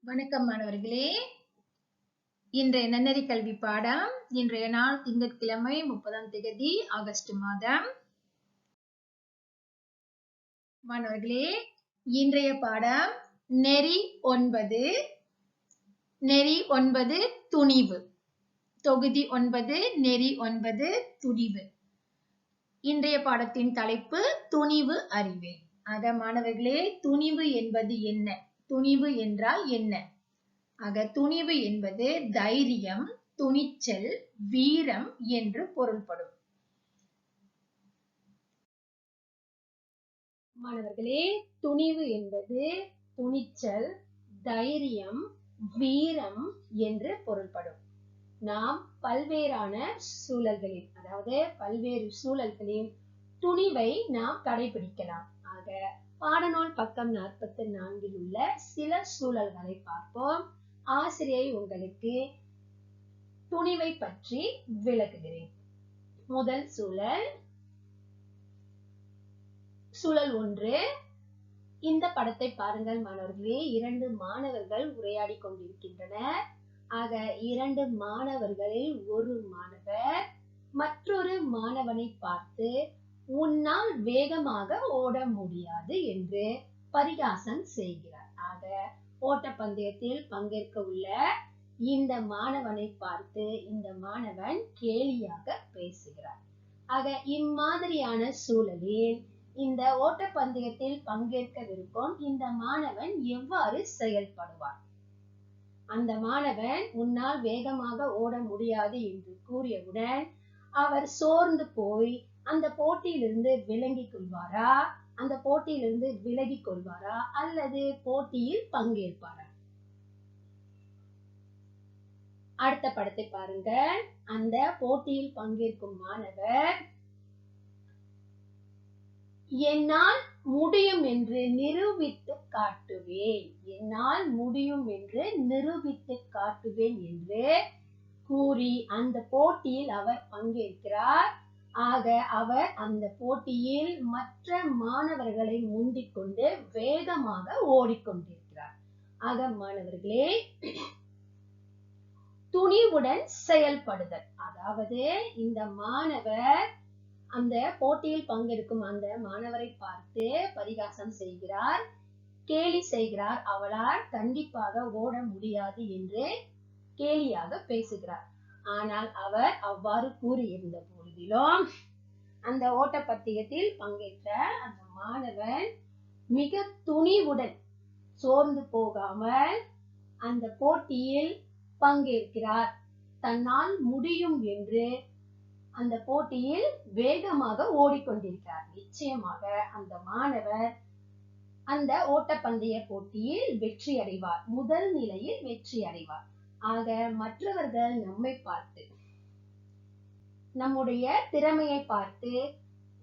வணக்கம் மாணவர்களே. இன்றைய நன்னெறி கல்வி பாடம். இன்றைய நாள் திங்கட்கிழமை 30ஆம் தேதி ஆகஸ்ட் மாதம். மாணவர்களே, இன்றைய பாடம் நெறி 9 துணிவு. தொகுதி 9 நெறி 9 துணிவு. இன்றைய பாடத்தின் தலைப்பு துணிவு அறிவேன். ஆக மாணவர்களே, துணிவு என்பது என்ன? துணிவு என்றால் என்ன? ஆக துணிவு என்பது தைரியம், துணிச்சல், வீரம் என்று பொருள்படும். மாணவர்களே, துணிவு என்பது துணிச்சல், தைரியம், வீரம் என்று பொருள்படும். நாம் பல்வேறான சூழல்களில், அதாவது பல்வேறு சூழல்களில் துணிவை நாம் கடைபிடிக்கலாம். ஆக பாடநூல் பக்கம் 44 உள்ள சில சூழல்களை பார்ப்போம். ஆசிரியை உங்களுக்கு துணிவை பற்றி விளக்குகிறேன். முதல் சூழல் 1. இந்த படத்தை பாருங்கள் மாணவர்களே. 2 மாணவர்கள் உரையாடி கொண்டிருக்கின்றனர். ஆக 2 மாணவர்களில் ஒரு மாணவர் மற்றொரு மாணவனை பார்த்து உன்னால் வேகமாக ஓட முடியாது என்று பரிகாசம் செய்கிறார். ஆக ஓட்டப்பந்தயத்தில் பங்கேற்க உள்ள இந்த மாணவனை பார்த்து இந்த மாணவன் கேலியாக பேசுகிறார். ஆக இம்மாதிரியான சூழலில் இந்த ஓட்டப்பந்தயத்தில் பங்கேற்கவிருக்கும் இந்த மாணவன் எவ்வாறு செயல்படுவார்? அந்த மாணவன் உன்னால் வேகமாக ஓட முடியாது என்று கூறியவுடன் அவர் சோர்ந்து போய் அந்த போட்டியிலிருந்து விலகிக் கொள்வாரா? அந்த போட்டியிலிருந்து விலகிக் கொள்வாரா அல்லது போட்டியில் பங்கேற்பாரா? அடுத்த படத்தை பாருங்க. அந்த போட்டியில் பங்கேற்கும் மாணவர் என்னால் முடியும் என்று நிரூபித்து காட்டுவேன், என்னால் முடியும் என்று நிரூபித்து காட்டுவேன் என்று கூறி அந்த போட்டியில் அவர் பங்கேற்கிறார். ஆக அவர் அந்த போட்டியில் மற்ற மாணவர்களை முந்திக் கொண்டு வேகமாக ஓடிக்கொண்டிருக்கிறார். ஆக மாணவர்களே, துணிவுடன் செயல்படுதல். அதாவது இந்த மாணவர் அந்த போட்டியில் பங்கெடுக்கும் அந்த மாணவரை பார்த்து பரிகாசம் செய்கிறார், கேலி செய்கிறார். அவளால் கண்டிப்பாக ஓட முடியாது என்று கேலியாக பேசுகிறார். ஆனால் அவர் அவ்வாறு கூறியிருந்த பொழுதிலும் அந்த ஓட்டப்பந்தயத்தில் பங்கேற்ற அந்த மாணவன் மிக துணிவுடன் சோர்ந்து போகாமல் அந்த போட்டியில் பங்கேற்கிறார். தன்னால் முடியும் என்று அந்த போட்டியில் வேகமாக ஓடிக்கொண்டிருக்கிறார். நிச்சயமாக அந்த மாணவர் அந்த ஓட்டப்பந்தய போட்டியில் வெற்றி அடைவார், முதல் நிலையில் வெற்றி அடைவார். ஆக மற்றவர்கள் நம்மை பார்த்து, நம்முடைய திறமையை பார்த்து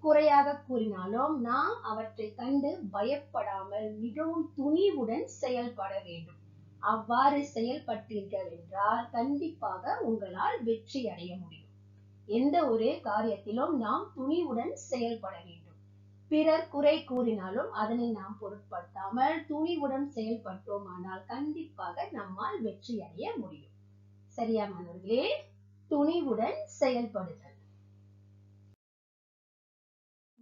குறையாக கூறினாலும் நாம் அவற்றை கண்டு பயப்படாமல் மிகவும் துணிவுடன் செயல்பட வேண்டும். அவ்வாறு செயல்பட்டீர்கள் என்றால் கண்டிப்பாக உங்களால் வெற்றி அடைய முடியும். எந்த ஒரு காரியத்திலும் நாம் துணிவுடன் செயல்பட வேண்டும். பிறர் குறை கூறினாலும் அதனை நாம் பொருட்படுத்தாமல் துணிவுடன் செயல்பட்டோமானால் கண்டிப்பாக நம்மால் வெற்றி அடைய முடியும். சரியா மாணவர்களே? துணிவுடன் செயல்படுதல்.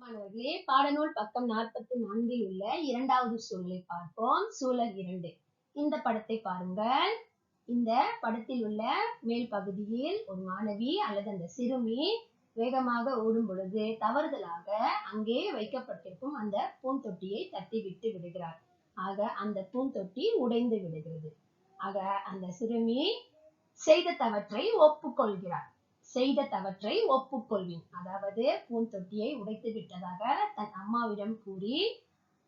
மாணவர்களே, பாடநூல் பக்கம் 44 உள்ள 2வது சூழலை பார்ப்போம். சூழல் 2. இந்த படத்தை பாருங்கள். இந்த படத்தில் உள்ள மேல் பகுதியில் ஒரு மாணவி அல்லது அந்த சிறுமி வேகமாக ஓடும் பொழுது தவறுதலாக அங்கே வைக்கப்பட்டிருக்கும் அந்த பூந்தொட்டியை தட்டி விட்டு விடுகிறார். ஆக அந்த பூந்தொட்டி உடைந்து விடுகிறது. ஆக அந்த சிறுமி செய்த தவற்றை ஒப்புக்கொள்கிறார். செய்த தவற்றை ஒப்புக்கொள்வேன், அதாவது பூந்தொட்டியை உடைத்து விட்டதாக தன் அம்மாவிடம் கூறி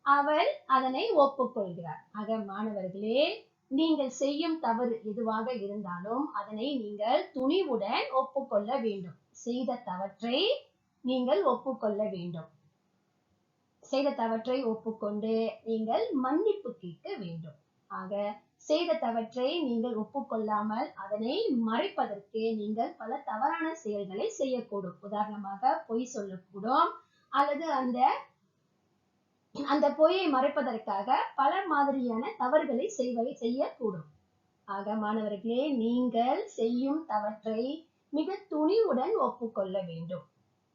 அவள் அதனை ஒப்புக்கொள்கிறார். ஆக மாணவர்களே, நீங்கள் செய்யும் தவறு எதுவாக இருந்தாலும் அதனை நீங்கள் துணிவுடன் ஒப்புக்கொள்ள வேண்டும். செய்த தவற்றை நீங்கள் ஒப்புக்கொள்ள வேண்டும். செய்த தவற்றை ஒப்புக்கொண்டு நீங்கள் மன்னிப்பு கேட்க வேண்டும். ஆக செய்த தவற்றை நீங்கள் ஒப்புக்கொள்ளாமல் அதனை மறைப்பதற்கு நீங்கள் பல தவறான செயல்களை செய்யக்கூடும். உதாரணமாக பொய் சொல்லக்கூடும், அல்லது அந்த அந்த பொய்யை மறைப்பதற்காக பல மாதிரியான தவறுகளை செய்யக்கூடும். ஆக மாணவர்களே, நீங்கள் செய்யும் தவற்றை மிக துணிவுடன் ஒப்புக்கொள்ள வேண்டும்.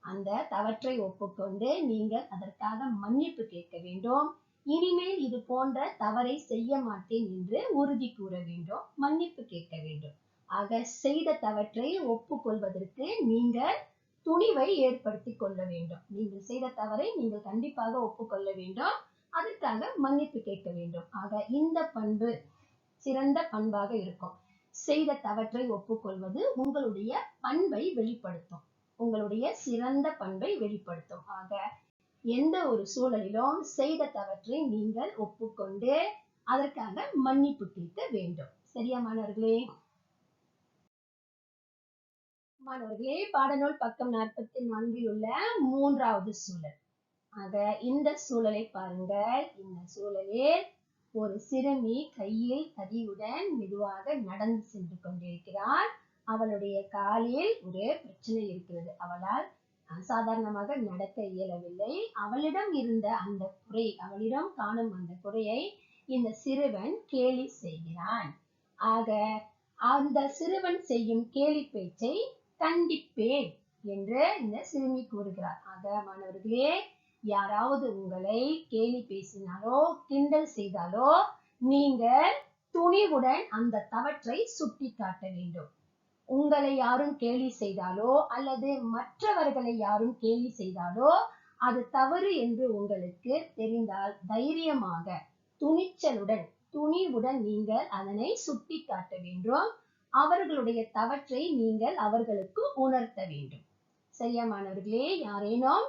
அந்த தவற்றை ஒப்புக்கொண்டு நீங்கள் அதற்காக மன்னிப்பு கேட்க வேண்டும். இனிமேல் இது போன்ற தவறை செய்ய மாட்டேன் என்று உறுதி கூற வேண்டும், மன்னிப்பு கேட்க வேண்டும். ஆக செய்த தவற்றை ஒப்புக்கொள்வதற்கு நீங்கள் துணிவை ஏற்படுத்திக் கொள்ள வேண்டும். நீங்கள் செய்த தவறை நீங்கள் கண்டிப்பாக ஒப்புக்கொள்ள வேண்டும், அதற்காக மன்னிப்பு கேட்க வேண்டும். ஆக இந்த பண்பு சிறந்த பண்பாக இருக்கும். செய்த தவற்றை ஒப்புக்கொள்வது உங்களுடைய பண்பை வெளிப்படுத்தும், உங்களுடைய சிறந்த பண்பை வெளிப்படுத்தும். ஆக எந்த ஒரு சூழலிலும் செய்த தவற்றை நீங்கள் ஒப்புக்கொண்டு அதற்காக மன்னிப்பு கேட்க வேண்டும். சரியா மாணவர்களே? மாணவர்களே, பாடநூல் பக்கம் 44 உள்ள 3வது சூழல். ஆக இந்த சூழலை பாருங்கள். இந்த சூழலில் ஒரு சிறுமி கையில் தடியுடன் மெதுவாக நடந்து சென்று கொண்டிருக்கிறாள். அவளுடைய காலில் ஒரு பிரச்சனை இருக்கிறது. அவளால் சாதாரணமாக நடக்க இயலவில்லை. அவளிடம் இருந்த அந்த குறை, அவளிடம் காணும் அந்த குறையை இந்த சிறுவன் கேலி செய்கிறான். ஆக அந்த சிறுவன் செய்யும் கேலி பேச்சை கண்டிப்பேன் என்று இந்த சிறுமி கூறுகிறார். ஆக மாணவர்களே, யாராவது உங்களை கேலி பேசினாலோ கிண்டல் செய்தாலோ நீங்கள் துணிவுடன் அந்த தவற்றை சுட்டி காட்ட வேண்டும். உங்களை யாரும் கேலி செய்தாலோ அல்லது மற்றவர்களை யாரும் கேலி செய்தாலோ அது தவறு என்று உங்களுக்கு தெரிந்தால் தைரியமாக துணிவுடன் நீங்கள் அதனை சுட்டி காட்ட வேண்டும். அவர்களுடைய தவற்றை நீங்கள் அவர்களுக்கு உணர்த்த வேண்டும். சரியா மாணவர்களே? யாரேனும்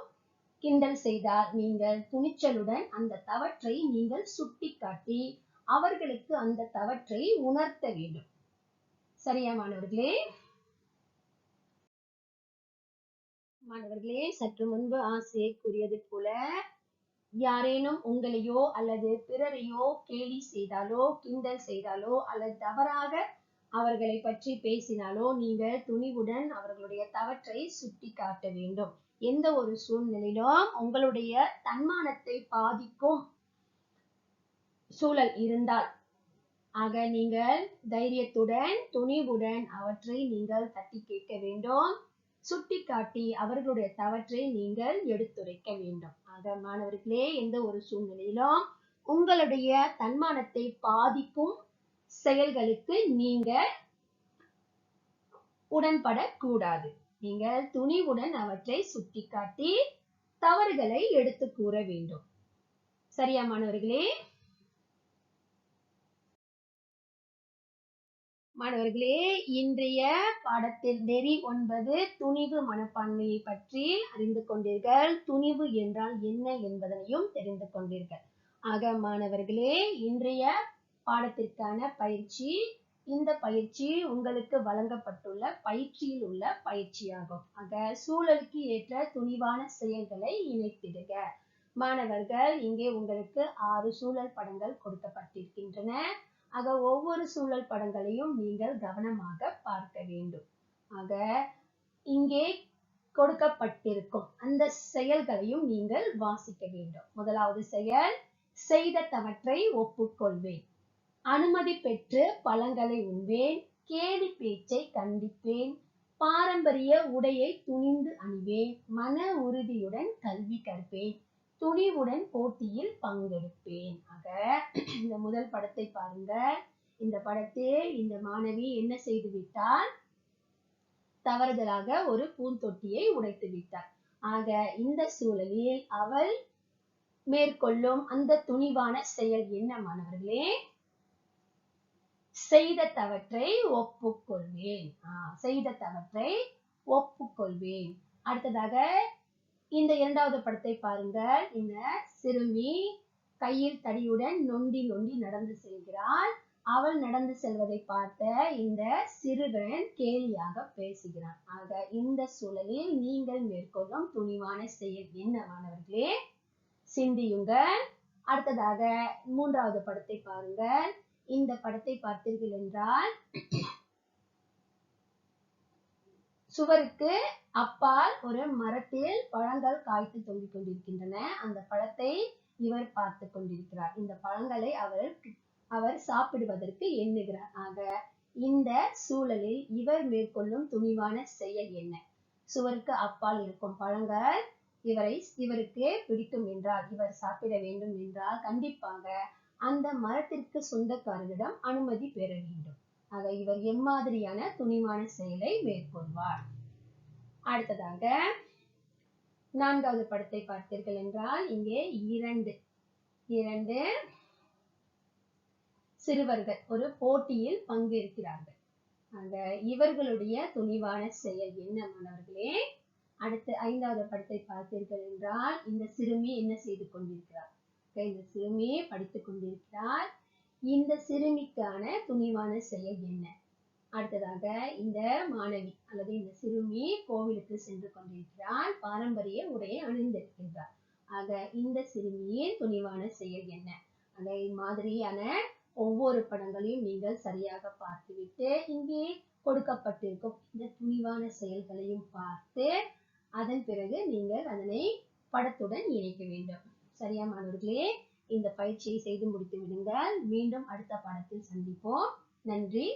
கிண்டல் செய்தால் நீங்கள் துணிச்சலுடன் அந்த தவற்றை நீங்கள் சுட்டி காட்டி அவர்களுக்கு அந்த தவற்றை உணர்த்த வேண்டும். சரியா மாணவர்களே? மாணவர்களே, சற்று முன்பு ஆசிரியர் கூறியது போல யாரேனும் உங்களையோ அல்லது பிறரையோ கேலி செய்தாலோ கிண்டல் செய்தாலோ அல்லது தவறாக அவர்களை பற்றி பேசினாலோ நீங்கள் துணிவுடன் அவர்களுடைய தவற்றை சுட்டி காட்ட வேண்டும். எந்த ஒரு சூழ்நிலையிலும் உங்களுடைய தன்மானத்தை பாதிக்கும் சூழல் இருந்தால் ஆக நீங்கள் தைரியத்துடன் துணிவுடன் அவற்றை நீங்கள் தட்டி கேட்க வேண்டும், சுட்டிக்காட்டி அவர்களுடைய தவற்றை நீங்கள் எடுத்துரைக்க வேண்டும். ஆக மாணவர்களே, எந்த ஒரு சூழ்நிலையிலும் உங்களுடைய தன்மானத்தை பாதிக்கும் செயல்களுக்கு நீங்கள் உடன்படக்கூடாது. நீங்கள் துணிவுடன் அவற்றை சுட்டிக்காட்டி தவறுகளை எடுத்து கூற வேண்டும். சரியா மாணவர்களே? மாணவர்களே, இன்றைய பாடத்தில் நெறி 9 துணிவு மனப்பான்மையை பற்றி அறிந்து கொண்டீர்கள். துணிவு என்றால் என்ன என்பதனையும் தெரிந்து கொண்டீர்கள். ஆக மாணவர்களே, இன்றைய பாடத்திற்கான பயிற்சி, இந்த பயிற்சி உங்களுக்கு வழங்கப்பட்டுள்ள பயிற்சியில் உள்ள பயிற்சியாகும். ஆக சூழலுக்கு ஏற்ற துணிவான செயல்களை இணைத்திடுக. மாணவர்கள், இங்கே உங்களுக்கு 6 சூழல் படங்கள் கொடுக்கப்பட்டிருக்கின்றன. ஆக ஒவ்வொரு சூழல் படங்களையும் நீங்கள் கவனமாக பார்க்க வேண்டும். ஆக இங்கே கொடுக்கப்பட்டிருக்கும் அந்த செயல்களையும் நீங்கள் வாசிக்க வேண்டும். முதலாவது செயல், செய்த தவற்றை ஒப்புக்கொள்வேன், அனுமதி பெற்று பழங்களை உண்பேன், கேலி பேச்சை கண்டிப்பேன், பாரம்பரிய உடையை துணிந்து அணிவேன், மன உறுதியுடன் கல்வி கற்பேன், துணிவுடன் போட்டியில் பங்கெடுப்பேன். ஆக இந்த முதல் படத்தை பாருங்க. இந்த படத்தில் இந்த மாணவி என்ன செய்து விட்டார்? தவறுதலாக ஒரு பூந்தொட்டியை உடைத்து விட்டார். ஆக இந்த சூழலில் அவள் மேற்கொள்ளும் அந்த துணிவான செயல் என்ன மாணவர்களே? செய்த தவற்றை ஒப்புக்கொள்வேன். செய்த தவற்றை ஒப்புக்கொள்வேன். அடுத்ததாக இந்த இரண்டாவது படத்தை பாருங்கள். இந்த சிறுமி கையில் தடியுடன் நொண்டி நடந்து செல்கிறாள். அவள் நடந்து செல்வதை பார்த்த இந்த சிறுவன் கேலியாக பேசுகிறான். ஆக இந்த சூழலில் நீங்கள் மேற்கொள்ளும் துணிவான செயல் என்ன மாணவர்களே? சிந்தியுங்கள். அடுத்ததாக மூன்றாவது படத்தை பாருங்கள். இந்த படத்தை பார்த்தீர்கள் என்றால் சுவருக்கு அப்பால் ஒரு மரத்தில் பழங்கள் காய்த்து தொங்கிக் கொண்டிருக்கின்றன. அந்த பழத்தை இவர் பார்த்து கொண்டிருக்கிறார். இந்த பழங்களை அவர் சாப்பிடுவதற்கு எண்ணுகிறார். ஆக இந்த சூழலில் இவர் மேற்கொள்ளும் துணிவான செயல் என்ன? சுவருக்கு அப்பால் இருக்கும் பழங்கள் இவருக்கு பிடிக்கும் என்றால், இவர் சாப்பிட வேண்டும் என்றால் கண்டிப்பாக அந்த மரத்திற்கு சொந்தக்காரரிடம் அனுமதி பெற வேண்டும். ஆக இவர் எம்மாதிரியான துணிவான செயலை மேற்கொள்வார்? அடுத்ததாக 4வது படத்தை பார்த்தீர்கள் என்றால் இங்கே இரண்டு சிறுவர்கள் ஒரு போட்டியில் பங்கேற்கிறார்கள். ஆக இவர்களுடைய துணிவான செயல் என்ன மாணவர்களே? அடுத்து 5வது படத்தை பார்த்தீர்கள் என்றால் இந்த சிறுமி என்ன செய்து கொண்டிருக்கிறார்? இந்த சிறுமி படித்துக் கொண்டிருக்கிறார். இந்த சிறுமிக்கான துணிவான செயல் என்ன? அடுத்ததாக இந்த மாணவி அல்லது இந்த சிறுமி கோவிலுக்கு சென்று கொண்டிருக்கிறார். பாரம்பரிய உடையை அணிந்திருக்கின்றார். ஆக இந்த சிறுமியின் துணிவான செயல் என்ன? அதை மாதிரியான ஒவ்வொரு படங்களையும் நீங்கள் சரியாக பார்த்துவிட்டு இங்கே கொடுக்கப்பட்டிருக்கும் இந்த துணிவான செயல்களையும் பார்த்து அதன் பிறகு நீங்கள் அதனை படத்துடன் இணைக்க வேண்டும். சரியா மாணவர்களே? இந்த பயிற்சியை செய்து முடித்து விடுங்கள். மீண்டும் அடுத்த பாடத்தில் சந்திப்போம். நன்றி.